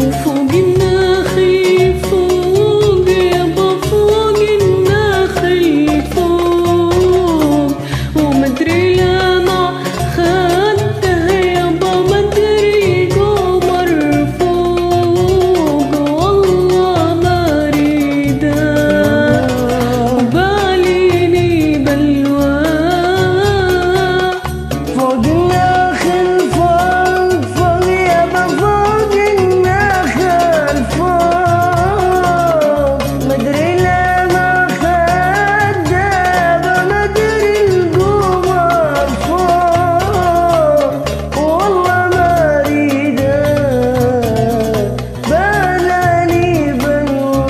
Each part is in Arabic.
وفوق النخل فوق يابا فوق النخل فوق ومدري لما خدته يابا مدري قمر فوق والله ما اريده وباليني بلوى فوق النخل فوق فوق يابا فوق النخل فوق مدري لما خده بمدري القمر فوق والله ما اريده بلاني بلوى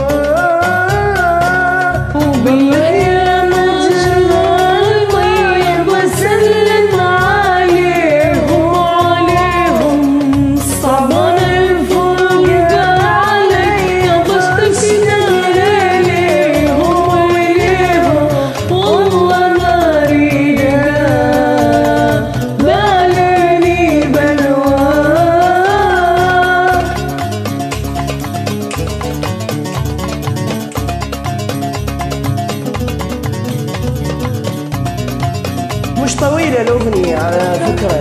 وبالليل مجرى المي بسلم عليهم صعبان الفوق علي بشتكي ليليهم وليهم والله ما اريده باليني بلوى. مش طويلة الأغنية على فكرة،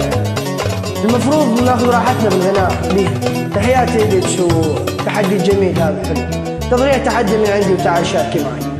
المفروض ناخذ راحتنا بالغناء بيها. تحياتي لك وتحدي جميل هذا حلو. تبغى تحدي من عندي وتعال شاركي معي.